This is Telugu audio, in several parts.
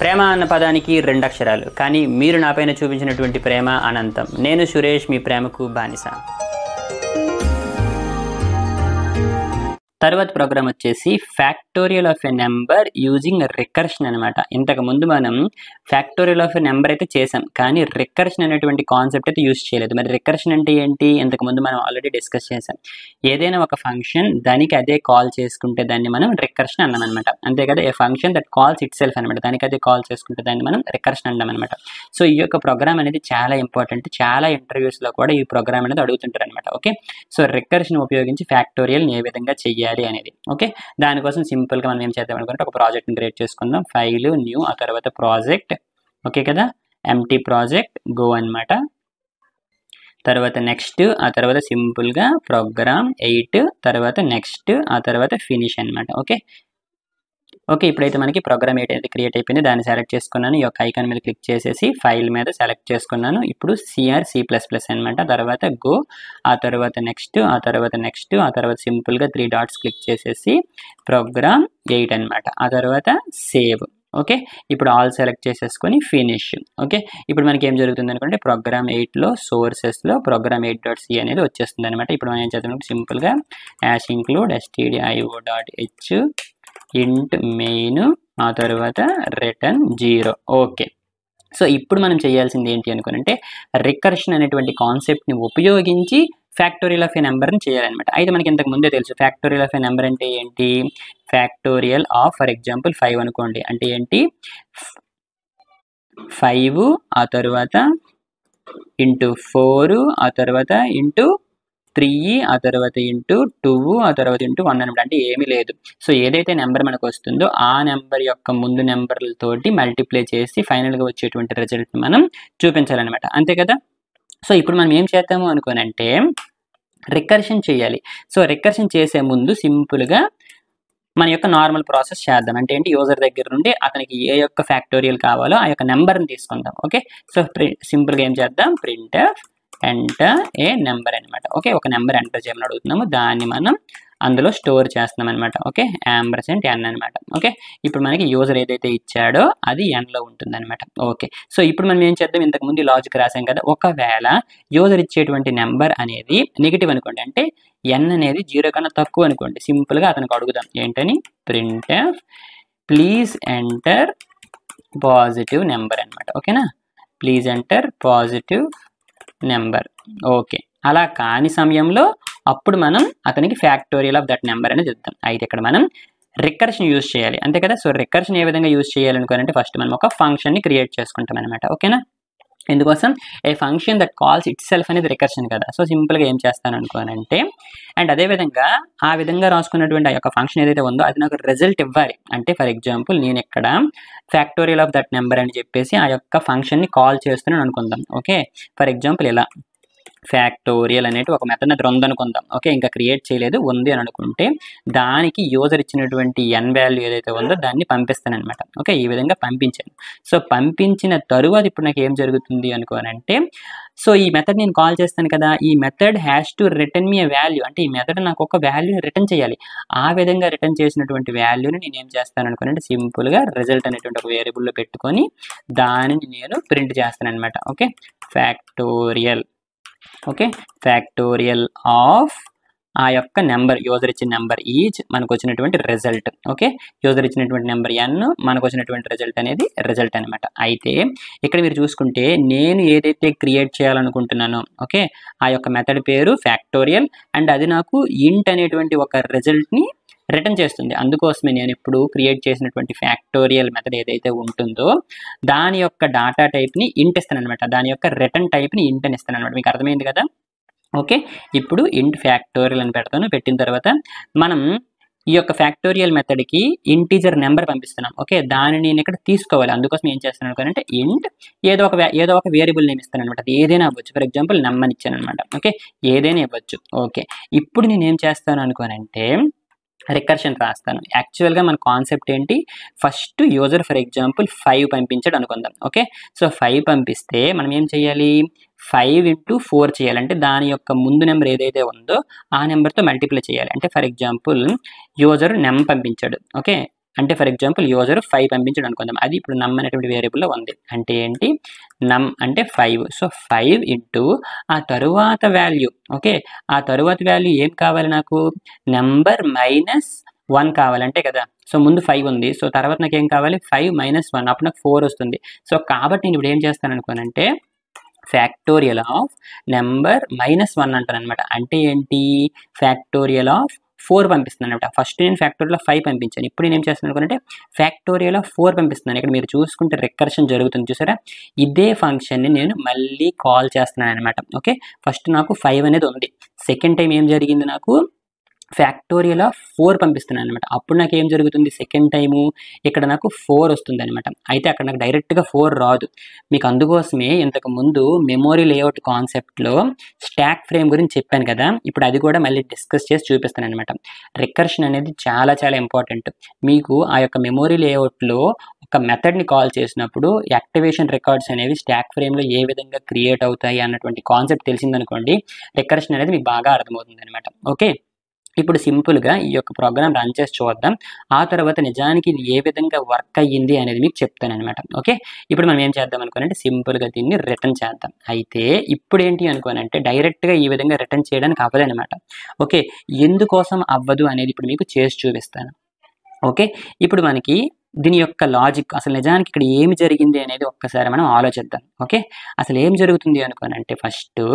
ప్రేమ అన్న పదానికి రెండు అక్షరాలు, కానీ మీరు నాపైన చూపించినటువంటి ప్రేమ అనంతం. నేను సురేష్, మీ ప్రేమకు బానిస. తర్వాత ప్రోగ్రామ్ వచ్చేసి factorial of a number using recursion అనమాట. ఇంతకు ముందు మనం ఫ్యాక్టోరియల్ ఆఫ్ ఎ నెంబర్ అయితే చేసాం, కానీ రికర్షన్ అనేటువంటి కాన్సెప్ట్ అయితే యూజ్ చేయలేదు. మరి రికర్షన్ అంటే ఏంటి? ఇంతకు ముందు మనం ఆల్రెడీ డిస్కస్ చేసాం. ఏదైనా ఒక ఫంక్షన్ దానికి అదే కాల్ చేసుకుంటే దాన్ని మనం రికర్షన్ అన్నాం అనమాట. అంతే కదా, a function that calls itself అనమాట. దానికి అదే కాల్ చేసుకుంటే దాన్ని మనం రికర్షన్ అన్నాం అనమాట. సో ఈ యొక్క ప్రోగ్రామ్ అనేది చాలా ఇంపార్టెంట్. చాలా ఇంటర్వ్యూస్లో కూడా ఈ ప్రోగ్రామ్ అనేది అడుగుతుంటారు అనమాట. ఓకే, సో రికర్షన్ ఉపయోగించి ఫ్యాక్టోరియల్ని ఏ విధంగా చెయ్యాలి అనేది. ఓకే, దానికోసం సింపుల్గా మనం ఏం చేద్దాం అనుకుంటే ఒక ప్రాజెక్ట్ని క్రియేట్ చేసుకుందాం. ఫైల్, న్యూ, ఆ తర్వాత ప్రాజెక్ట్. ఓకే కదా, ఎంటీ ప్రాజెక్ట్, గో అనమాట. తర్వాత నెక్స్ట్, ఆ తర్వాత సింపుల్గా ప్రోగ్రామ్ 8, తర్వాత నెక్స్ట్, ఆ తర్వాత ఫినిష్ అనమాట. ఓకే ఓకే ఇప్పుడైతే మనకి ప్రోగ్రామ్ 8 అయితే క్రియేట్ అయిపోయింది. దాన్ని సెలెక్ట్ చేసుకున్నాను. ఈ యొక్క ఐకాన్ మీద క్లిక్ చేసేసి ఫైల్ మీద సెలెక్ట్ చేసుకున్నాను. ఇప్పుడు C++ అనమాట. తర్వాత గో, ఆ తర్వాత నెక్స్ట్, ఆ తర్వాత నెక్స్ట్, ఆ తర్వాత సింపుల్గా 3 డాట్స్ క్లిక్ చేసేసి ప్రోగ్రామ్ 8 అనమాట. ఆ తర్వాత సేవ్. ఓకే, ఇప్పుడు ఆల్ సెలెక్ట్ చేసేసుకొని ఫినిష్. ఓకే, ఇప్పుడు మనకి ఏం జరుగుతుంది అనుకుంటే ప్రోగ్రామ్ 8లో సోర్సెస్లో ప్రోగ్రామ్ 8.c అనేది వచ్చేస్తుంది అనమాట. ఇప్పుడు మనం ఏం చేద్దాం, సింపుల్గా #include stdio.h int main, ఆ తర్వాత రిటర్న్ 0. ఓకే, సో ఇప్పుడు మనం చేయాల్సింది ఏంటి అనుకుంటే రికర్షన్ అనేటువంటి కాన్సెప్ట్ని ఉపయోగించి ఫ్యాక్టోరియల్ ఆఫ్ ఏ నెంబర్ని చేయాలన్నమాట. అయితే మనకి ఇంతకు ముందే తెలుసు ఫ్యాక్టోరియల్ ఆఫ్ ఏ నెంబర్ అంటే ఏంటి. ఫ్యాక్టోరియల్ ఆఫ్ ఫర్ ఎగ్జాంపుల్ 5 అనుకోండి, అంటే ఏంటి 5, ఆ తర్వాత ఇంటూ 4, ఆ తర్వాత ఇంటూ 3, ఆ తర్వాత ఇంటూ 2, ఆ తర్వాత ఇంటూ 1 అనమాట. అంటే ఏమీ లేదు. సో ఏదైతే నెంబర్ మనకు వస్తుందో ఆ నెంబర్ యొక్క ముందు నెంబర్లతోటి మల్టిప్లై చేసి ఫైనల్గా వచ్చేటువంటి రిజల్ట్ని మనం చూపించాలన్నమాట. అంతే కదా. సో ఇప్పుడు మనం ఏం చేద్దాము అనుకోనంటే రికర్షన్ చేయాలి. సో రికర్షన్ చేసే ముందు సింపుల్గా మన యొక్క నార్మల్ ప్రాసెస్ చేద్దాం. అంటే ఏంటి, యూజర్ దగ్గర నుండి అతనికి ఏ యొక్క ఫ్యాక్టోరియల్ కావాలో ఆ యొక్క నెంబర్ని తీసుకుందాం. ఓకే, సో సింపుల్గా ఏం చేద్దాం, ప్రింట్ ఎంటర్ ఏ నెంబర్ అనమాట. ఓకే, ఒక నెంబర్ ఎంటర్ చేయమని అడుగుతున్నాము, దాన్ని మనం అందులో స్టోర్ చేస్తున్నాం అనమాట. ఓకే, %n అనమాట. ఓకే, ఇప్పుడు మనకి యూజర్ ఏదైతే ఇచ్చాడో అది n లో ఉంటుంది అనమాట. ఓకే, సో ఇప్పుడు మనం ఏం చేద్దాం, ఇంతకుముందు లాజిక్ రాసాం కదా, ఒకవేళ యూజర్ ఇచ్చేటువంటి నెంబర్ అనేది నెగిటివ్ అనుకోండి, అంటే n అనేది 0 కన్నా తక్కువ అనుకోండి, సింపుల్గా అతనికి అడుగుదాం ఏంటని, print please enter positive number అనమాట. ఓకేనా, please enter positive number. Okay, అలా కాని సమయంలో అప్పుడు మనం అతనికి ఫ్యాక్టోరియల్ ఆఫ్ దట్ నెంబర్ అనేది చెప్తాం. అయితే ఇక్కడ మనం రికర్షన్ యూజ్ చేయాలి, అంతే కదా. సో రికర్షన్ ఏ విధంగా యూజ్ చేయాలనుకోవాలంటే ఫస్ట్ మనం ఒక ఫంక్షన్ని క్రియేట్ చేసుకుంటాం అనమాట. ఓకేనా, ఎందుకోసం a function that calls itself అనేది రికర్షన్ కదా. సో సింపుల్గా ఏం చేస్తాను అనుకోనంటే, అండ్ అదేవిధంగా ఆ విధంగా రాసుకున్నటువంటి ఆ యొక్క ఫంక్షన్ ఏదైతే ఉందో అది నాకు రిజల్ట్ ఇవ్వాలి. అంటే ఫర్ ఎగ్జాంపుల్ నేను ఇక్కడ ఫ్యాక్టోరియల్ ఆఫ్ దట్ నెంబర్ అని చెప్పేసి ఆ యొక్క ఫంక్షన్ని కాల్ చేస్తున్నాను అనుకుందాం. ఓకే, ఫర్ ఎగ్జాంపుల్ ఇలా ఫ్యాక్టోరియల్ అనేటి ఒక మెథడ్ దగ్గర ఉందనుకుందాం. ఓకే, ఇంకా క్రియేట్ చేయలేదు, ఉంది అని అనుకుంటే దానికి యూజర్ ఇచ్చినటువంటి n వాల్యూ ఏదైతే ఉందో దాన్ని పంపిస్తాను అనమాట. ఓకే, ఈ విధంగా పంపించాను. సో పంపించిన తరువాత ఇప్పుడు నాకు ఏం జరుగుతుంది అనుకోనంటే, సో ఈ మెథడ్ నేను కాల్ చేస్తాను కదా, ఈ method has to return me value, అంటే ఈ మెథడ్ నాకు ఒక వాల్యూని రిటర్న్ చేయాలి. ఆ విధంగా రిటర్న్ చేసినటువంటి వాల్యూని నేను ఏం చేస్తాను అనుకోనంటే సింపుల్గా రిజల్ట్ అనేటువంటి ఒక వేరియబుల్లో పెట్టుకొని దానిని నేను ప్రింట్ చేస్తాను అనమాట. Okay, factorial. Okay, factorial of ఆ యొక్క నెంబర్, యూజర్ ఇచ్చిన నెంబర్ ఈజ్ మనకు వచ్చినటువంటి రిజల్ట్. ఓకే, యూజర్ ఇచ్చినటువంటి నెంబర్ n, మనకు వచ్చినటువంటి రిజల్ట్ అనేది రిజల్ట్ అనమాట. అయితే ఇక్కడ మీరు చూసుకుంటే నేను ఏదైతే క్రియేట్ చేయాలనుకుంటున్నానో, ఓకే, ఆ యొక్క మెథడ్ పేరు ఫ్యాక్టోరియల్, అండ్ అది నాకు ఇంట్ అనేటువంటి ఒక రిజల్ట్ని రిటర్న్ చేస్తుంది. అందుకోసమే నేను ఇప్పుడు క్రియేట్ చేసినటువంటి ఫ్యాక్టోరియల్ మెథడ్ ఏదైతే ఉంటుందో దాని యొక్క డాటా టైప్ని ఇంట్ ఇస్తాను అనమాట, దాని యొక్క రిటర్న్ టైప్ని ఇంట్ అని ఇస్తాను అనమాట. మీకు అర్థమైంది కదా. ఓకే, ఇప్పుడు ఇంట్ ఫ్యాక్టోరియల్ అని పెడతాను. పెట్టిన తర్వాత మనం ఈ యొక్క ఫ్యాక్టోరియల్ మెథడ్కి ఇంటీజర్ నెంబర్ పంపిస్తున్నాం. ఓకే, దానిని నేను ఇక్కడ తీసుకోవాలి. అందుకోసం ఏం చేస్తాను అనుకోనంటే ఇంట్ ఏదో ఒక వేరియబుల్ నేమ్ ఇస్తాను అనమాట. అది ఏదైనా అవ్వచ్చు, ఫర్ ఎగ్జాంపుల్ నెంబర్ ఇచ్చాను అనమాట. ఓకే, ఏదైనా ఇవ్వచ్చు. ఓకే, ఇప్పుడు నేను ఏం చేస్తాను అనుకోనంటే రికర్షన్ రాస్తాను. యాక్చువల్గా మన కాన్సెప్ట్ ఏంటి, ఫస్ట్ యూజర్ ఫర్ ఎగ్జాంపుల్ 5 పంపించాడు అనుకుందాం. ఓకే, సో 5 పంపిస్తే మనం ఏం చేయాలి, 5 × 4 చేయాలంటే దాని యొక్క ముందు నెంబర్ ఏదైతే ఉందో ఆ నెంబర్తో మల్టిప్లై చేయాలి. అంటే ఫర్ ఎగ్జాంపుల్ యూజర్ నెంబర్ పంపించాడు. ఓకే, అంటే ఫర్ ఎగ్జాంపుల్ యూజర్ 5 పంపించాడు అనుకుందాం. అది ఇప్పుడు నమ్ అనేటువంటి వేరియబుల్‌లో ఉంది. అంటే ఏంటి? నమ్ అంటే 5. సో, 5 ఇంటూ ఆ తరువాత వాల్యూ. ఓకే. ఆ తరువాత వాల్యూ ఏం కావాలి నాకు? నంబర్ -1 కావాలి అంతే కదా! సో, ముందు 5 ఉంది. సో, తర్వాత నాకేం కావాలి? 5 - 1 అప్పుడు నాకు 4 వస్తుంది. సో, కాబట్టి నేను ఇప్పుడు ఏం చేస్తాననుకోనంటే ఫ్యాక్టోరియల్ ఆఫ్ నంబర్ -1 అంటాననమాట. అంటే ఏంటి? Factorial of 4 పంపిస్తున్నాననమాట. ఫస్ట్ నేను ఫ్యాక్టోరియల్ ఆఫ్ 5 పంపించాను. ఇప్పుడు నేనేం చేస్తున్నాను అనుకోనంటే ఫ్యాక్టోరియల్ ఆఫ్ 4 పంపిస్తున్నాను. ఇక్కడ మీరు చూసుకుంటే రికర్షన్ జరుగుతుంది చూసారా? ఇదే ఫంక్షన్‌ని నేను మళ్ళీ కాల్ చేస్తున్నాననమాట. ఓకే. ఫస్ట్ నాకు 5 అనేది ఉంది. సెకండ్ టైమ్ ఏం జరిగింది నాకు? Factorial of 4 పంపిస్తున్నాననమాట. అప్పుడు నాకేం జరుగుతుంది సెకండ్ టైము? ఇక్కడ నాకు 4 వస్తుందనమాట. అయితే అక్కడ నాకు డైరెక్ట్‌గా 4 రాదు. మీకు అందుకోసమే ఇంతకుముందు మెమరీ లేఅవుట్ కాన్సెప్ట్‌లో స్టాక్ ఫ్రేమ్ గురించి చెప్పాను కదా! ఇప్పుడు అది కూడా మళ్ళీ డిస్కస్ చేసి చూపిస్తాననమాట. రికర్షన్ అనేది చాలా చాలా ఇంపార్టెంట్. మీకు ఆ యొక్క మెమరీ లేఅవుట్‌లో ఒక మెథడ్‌ని కాల్ చేసినప్పుడు యాక్టివేషన్ రికార్డ్స్ అనేవి స్టాక్ ఫ్రేమ్‌లో ఏ విధంగా క్రియేట్ అవుతాయి అన్నటువంటి కాన్సెప్ట్ తెలిసిందనుకోండి, రికర్షన్ అనేది మీకు బాగా అర్థమవుతుందనమాట. ఓకే. ఇప్పుడు సింపుల్‌గా ఈ యొక్క ప్రోగ్రామ్ రన్ చేసి చూద్దాం. ఆ తర్వాత నిజానికి ఇది ఏ విధంగా వర్క్ అయ్యింది అనేది మీకు చెప్తాననమాట. ఓకే. ఇప్పుడు మనం ఏం చేద్దాం అనుకోనంటే సింపుల్‌గా దీన్ని రిటర్న్ చేద్దాం. అయితే ఇప్పుడేంటి అనుకోనంటే డైరెక్ట్‌గా ఈ విధంగా రిటర్న్ చేయడానికి అవ్వదనమాట. ఓకే. ఎందుకోసం అవ్వదు అనేది ఇప్పుడు మీకు చేసి చూపిస్తాను. ఓకే. ఇప్పుడు మనకి దీని యొక్క లాజిక్ అసలు నిజానికి ఇక్కడ ఏమి జరిగింది అనేది ఒక్కసారి మనం ఆలోచిద్దాం. ఓకే. అసలు ఏం జరుగుతుంది అనుకోనంటే ఫస్టు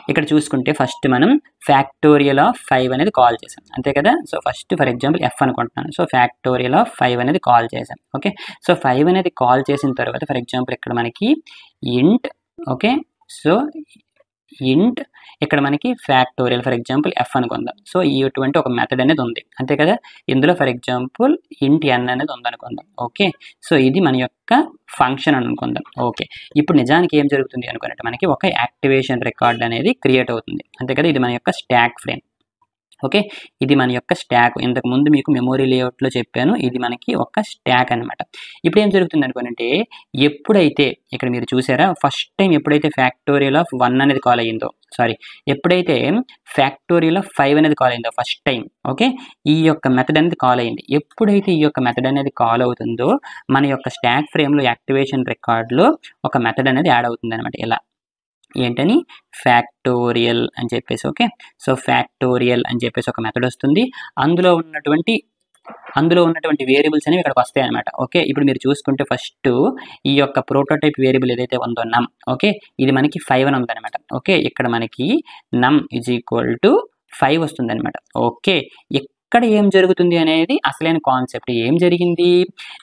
ఇక్కడ చూసుకుంటే ఫస్ట్ మనం ఫ్యాక్టోరియల్ ఆఫ్ 5 అనేది కాల్ చేసాం. అంతే కదా! So, first for example F అనుకుంటున్నాను. సో, ఫ్యాక్టోరియల్ ఆఫ్ 5 అనేది కాల్ చేసాం. ఓకే. సో, 5 అనేది కాల్ చేసిన తర్వాత ఫర్ ఎగ్జాంపుల్ ఇక్కడ మనకి ఇంట్ ఓకే. సో, ఇంట్ ఇక్కడ మనకి ఫ్యాక్టోరియల్ ఫర్ ఎగ్జాంపుల్ ఎఫ్ అనుకుందాం. సో, ఇటువంటి ఒక మెథడ్ అనేది ఉంది. అంతే కదా! ఇందులో ఫర్ ఎగ్జాంపుల్ ఇంట్ ఎన్ అనేది ఉందనుకుందాం. ఓకే. సో, ఇది మన యొక్క ఫంక్షన్ అని అనుకుందాం. ఓకే. ఇప్పుడు నిజానికి ఏం జరుగుతుంది అనుకున్నట్టు మనకి ఒక యాక్టివేషన్ రికార్డ్ అనేది క్రియేట్ అవుతుంది. అంతే కదా! ఇది మన యొక్క స్టాక్ ఫ్రేమ్. ఓకే. ఇది మన యొక్క స్టాక్. ఇంతకుముందు మీకు మెమరీ లేఅవుట్‌లో చెప్పాను. ఇది మనకి ఒక స్టాక్ అనమాట. ఇప్పుడేం జరుగుతుంది అనుకోనంటే ఎప్పుడైతే ఇక్కడ మీరు చూసారా ఫస్ట్ టైమ్ ఎప్పుడైతే ఫ్యాక్టోరియల్ ఆఫ్ 1 అనేది కాల్ అయ్యిందో ఎప్పుడైతే ఫ్యాక్టోరియల్ ఆఫ్ 5 అనేది కాల్ అయిందో ఫస్ట్ టైమ్ ఓకే. ఈ యొక్క మెథడ్ అనేది కాల్ అయింది. ఎప్పుడైతే ఈ యొక్క మెథడ్ అనేది కాల్ అవుతుందో మన యొక్క స్టాక్ ఫ్రేమ్‌లో యాక్టివేషన్ రికార్డ్‌లో ఒక మెథడ్ అనేది యాడ్ అవుతుందనమాట ఇలా. ఏంటని ఫ్యాక్టోరియల్ అని చెప్పేసి ఓకే. సో, ఫ్యాక్టోరియల్ అని చెప్పేసి ఒక మెథడ్ వస్తుంది. అందులో ఉన్నటువంటి వేరియబుల్స్ అనేవి ఇక్కడికి వస్తాయన్నమాట. ఓకే. ఇప్పుడు మీరు చూసుకుంటే ఫస్ట్ ఈ యొక్క ప్రోటోటైప్ వేరియబుల్ ఏదైతే ఉందో నమ్ ఓకే. ఇది మనకి 5 అని ఉందన్నమాట. ఓకే. ఇక్కడ మనకి నమ్ = 5 వస్తుందన్నమాట. ఓకే. ఇక్కడ ఏం జరుగుతుంది అనేది అసలైన కాన్సెప్ట్. ఏం జరిగింది?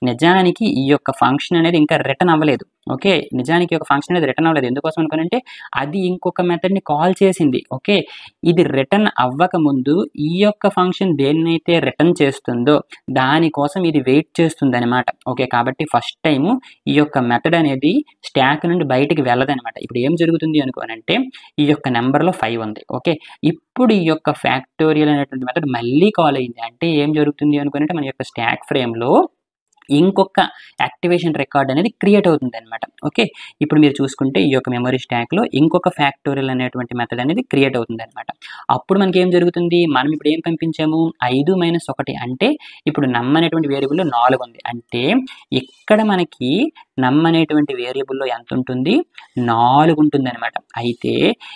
నిజానికి ఈ యొక్క ఫంక్షన్ అనేది ఇంకా రిటర్న్ అవ్వలేదు. ఓకే. నిజానికి ఈ యొక్క ఫంక్షన్ అనేది రిటర్న్ అవ్వలేదు. ఎందుకోసం అనుకోనంటే అది ఇంకొక మెథడ్‌ని కాల్ చేసింది. ఓకే. ఇది రిటర్న్ అవ్వకముందు ఈ యొక్క ఫంక్షన్ దేన్నైతే రిటర్న్ చేస్తుందో దానికోసం ఇది వెయిట్ చేస్తుందనమాట. ఓకే. కాబట్టి ఫస్ట్ టైము ఈ యొక్క మెథడ్ అనేది స్టాక్ నుండి బయటికి వెళ్ళదనమాట. ఇప్పుడు ఏం జరుగుతుంది అనుకోనంటే ఈ యొక్క నంబర్‌లో 5 ఉంది. ఓకే. ఇప్పుడు ఈ యొక్క ఫ్యాక్టోరియల్ అనేటువంటి మెథడ్ మళ్ళీ కాల్ అయింది. అంటే ఏం జరుగుతుంది అనుకునంటే మన యొక్క స్టాక్ ఫ్రేమ్‌లో ఇంకొక యాక్టివేషన్ రికార్డ్ అనేది క్రియేట్ అవుతుందనమాట. ఓకే. ఇప్పుడు మీరు చూసుకుంటే ఈ యొక్క మెమరీ స్టాక్‌లో ఇంకొక ఫ్యాక్టోరియల్ అనేటువంటి మెథడ్ అనేది క్రియేట్ అవుతుందనమాట. అప్పుడు మనకేం జరుగుతుంది? మనం ఇప్పుడు ఏం పంపించాము? 5 - 1 అంటే ఇప్పుడు నమ్ అనేటువంటి వేరియబుల్‌లో 4 ఉంది. అంటే ఇక్కడ మనకి నమ్ అనేటువంటి వేరియబుల్‌లో ఎంత ఉంటుంది? 4 ఉంటుందనమాట. అయితే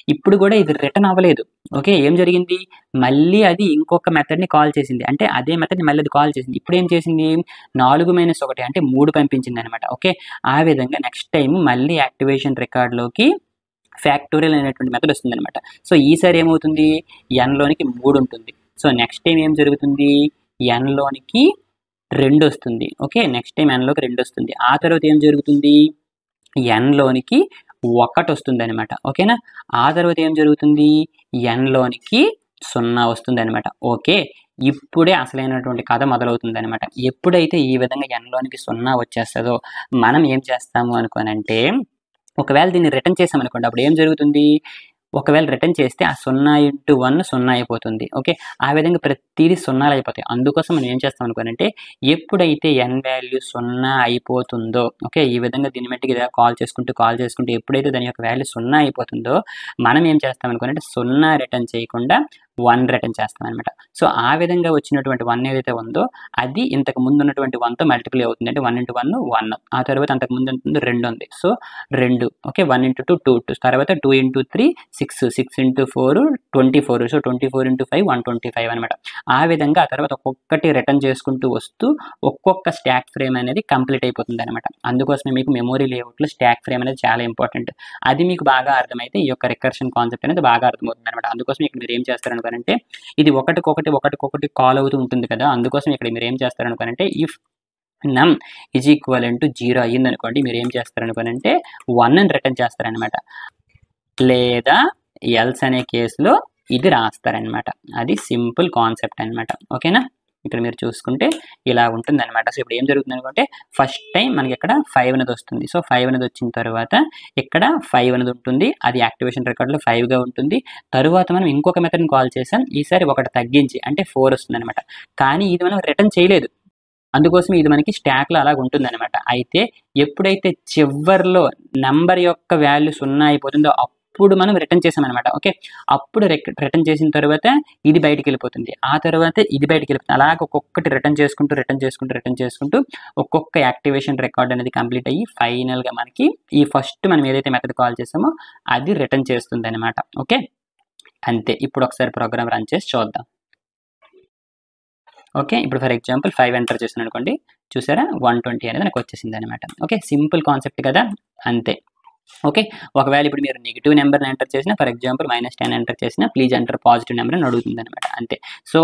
ఇప్పుడు కూడా ఇది రిటర్న్ అవ్వలేదు. ఓకే. ఏం జరిగింది? మళ్ళీ అది ఇంకొక మెథడ్‌ని కాల్ చేసింది. అంటే అదే మెథడ్‌ని మళ్ళీ అది కాల్ చేసింది. ఇప్పుడేం చేసింది? 4 - 1 అంటే 3 పంపించిందనమాట. ఓకే. ఆ విధంగా నెక్స్ట్ టైమ్ మళ్ళీ యాక్టివేషన్ రికార్డ్‌లోకి ఫ్యాక్టోరియల్ అనేటువంటి మెథడ్ వస్తుందనమాట. సో, ఈసారి ఏమవుతుంది? ఎన్‌లోనికి 3 ఉంటుంది. సో, నెక్స్ట్ టైమ్ ఏం జరుగుతుంది? ఎన్‌లోనికి 2 వస్తుంది. ఓకే. నెక్స్ట్ టైమ్ ఎన్‌లోకి 2 వస్తుంది. ఆ తర్వాత ఏం జరుగుతుంది? ఎన్‌లోనికి 1 వస్తుందనమాట. ఓకేనా? ఆ తర్వాత ఏం జరుగుతుంది? ఎన్‌లోనికి 0 వస్తుందనమాట. ఓకే. ఇప్పుడే అసలైనటువంటి కథ మొదలవుతుందనమాట. ఎప్పుడైతే ఈ విధంగా ఎన్‌లోనికి 0 వచ్చేస్తదో మనం ఏం చేస్తాము అనుకోనంటే ఒకవేళ దీన్ని రిటర్న్ చేసామనుకోండి అప్పుడు ఏం జరుగుతుంది? ఒకవేళ రిటర్న్ చేస్తే ఆ 0 × 1 0 అయిపోతుంది. ఓకే. ఆ విధంగా ప్రతీది సున్నాలయిపోతాయి. అందుకోసం మనం ఏం చేస్తాం అనుకోనంటే ఎప్పుడైతే n వాల్యూ 0 అయిపోతుందో ఓకే. ఈ విధంగా దీన్ని మట్టికి ఇలా కాల్ చేసుకుంటూ ఎప్పుడైతే దాని యొక్క వాల్యూ 0 అయిపోతుందో మనం ఏం చేస్తాం అనుకోనంటే 0 రిటర్న్ చేయకుండా 1 రిటర్న్ చేస్తాం అనమాట. సో ఆ విధంగా వచ్చినటువంటి 1 ఏదైతే ఉందో అది ఇంతకు ముందు ఉన్నటువంటి 1తో మల్టిప్లై అవుతుంది. అంటే 1 × 1 1. ఆ తర్వాత అంతకు ముందు ఎంత ఉంది 2 ఉంది. సో 2 ఓకే 1 × 2 2 తర్వాత 2 × 3 6 6 × 4 24. సో 24 × 5 125 అనమాట. ఆ విధంగా ఆ తర్వాత ఒక్కొక్కటి రిటర్న్ చేసుకుంటూ వస్తూ ఒక్కొక్క స్టాక్ ఫ్రేమ్ అనేది కంప్లీట్ అయిపోతుంది అనమాట. అందుకోసమే మీకు మెమరీ లేఅవుట్లో స్టాక్ ఫ్రేమ్ అనేది చాలా ఇంపార్టెంట్. అది మీకు బాగా అర్థమైతే ఈ యొక్క రికర్షన్ కాన్సెప్ట్ అనేది బాగా అర్థమవుతుంది అనమాట. అందుకోసం ఇక్కడ మీరు ఏం చేస్తారనుకోనంటే ఇది ఒకటికొకటి కాల్ అవుతూ ఉంటుంది కదా. అందుకోసం ఇక్కడ మీరు ఏం చేస్తారనుకోనంటే ఇఫ్ నమ్ ఈజ్ ఈక్వల్ టు 0 అయ్యిందనుకోండి మీరు ఏం చేస్తారనుకోనంటే 1 అని రిటర్న్ చేస్తారనమాట. లేదా ఎల్స్ అనే కేసులో ఇది రాస్తారనమాట. అది సింపుల్ కాన్సెప్ట్ అనమాట. ఓకేనా. ఇక్కడ మీరు చూసుకుంటే ఇలా ఉంటుందన్నమాట. సో ఇప్పుడు ఏం జరుగుతుంది అనుకుంటే ఫస్ట్ టైం మనకి ఇక్కడ 5 అనేది వస్తుంది. సో 5 అనేది వచ్చిన తర్వాత ఇక్కడ 5 అనేది ఉంటుంది. అది యాక్టివేషన్ రికార్డులో 5గా ఉంటుంది. తరువాత మనం ఇంకొక మెథడ్ని కాల్ చేసాం. ఈసారి ఒకటి తగ్గించి అంటే 4 వస్తుంది అనమాట. కానీ ఇది మనం రిటర్న్ చేయలేదు. అందుకోసం ఇది మనకి స్టాక్లో అలాగ ఉంటుందన్నమాట. అయితే ఎప్పుడైతే చివర్లో నెంబర్ యొక్క వాల్యూ 0 అయిపోతుందో అప్పుడు మనం రిటర్న్ చేసామన్నమాట. ఓకే అప్పుడు రిటర్న్ చేసిన తర్వాత ఇది బయటికి వెళ్ళిపోతుంది. ఆ తర్వాత ఇది బయటికి వెళ్ళిపోతుంది. అలాగ ఒక్కొక్కటి రిటర్న్ చేసుకుంటూ ఒక్కొక్క యాక్టివేషన్ రికార్డ్ అనేది కంప్లీట్ అయ్యి ఫైనల్గా మనకి ఈ ఫస్ట్ మనం ఏదైతే మెథడ్ కాల్ చేసామో అది రిటర్న్ చేస్తుంది అనమాట. ఓకే అంతే. ఇప్పుడు ఒకసారి ప్రోగ్రామ్ రన్ చేసి చూద్దాం. ఓకే ఇప్పుడు ఫర్ ఎగ్జాంపుల్ 5 ఎంటర్ చేసాను అనుకోండి. చూసారా 120 అనేది నాకు వచ్చేసింది అనమాట. ఓకే సింపుల్ కాన్సెప్ట్ కదా. అంతే. ఓకే ఒకవేళ ఇప్పుడు మీరు నెగిటివ్ నెంబర్ని ఎంటర్ చేసినా ఫర్ ఎగ్జాంపుల్ -10 ఎంటర్ చేసినా ప్లీజ్ ఎంటర్ పాజిటివ్ నెంబర్ అని అడుగుతుంది అనమాట. అంతే. సో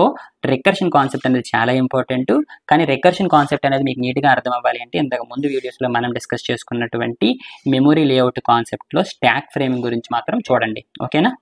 రికర్షన్ కాన్సెప్ట్ అనేది చాలా ఇంపార్టెంట్. కానీ రికర్షన్ కాన్సెప్ట్ అనేది మీకు నీట్గా అర్థం అవ్వాలి అంటే ఇంతకు ముందు వీడియోస్లో మనం డిస్కస్ చేసుకున్నటువంటి మెమరీ లేఅవుట్ కాన్సెప్ట్లో స్టాక్ ఫ్రేమింగ్ గురించి మాత్రం చూడండి. ఓకేనా.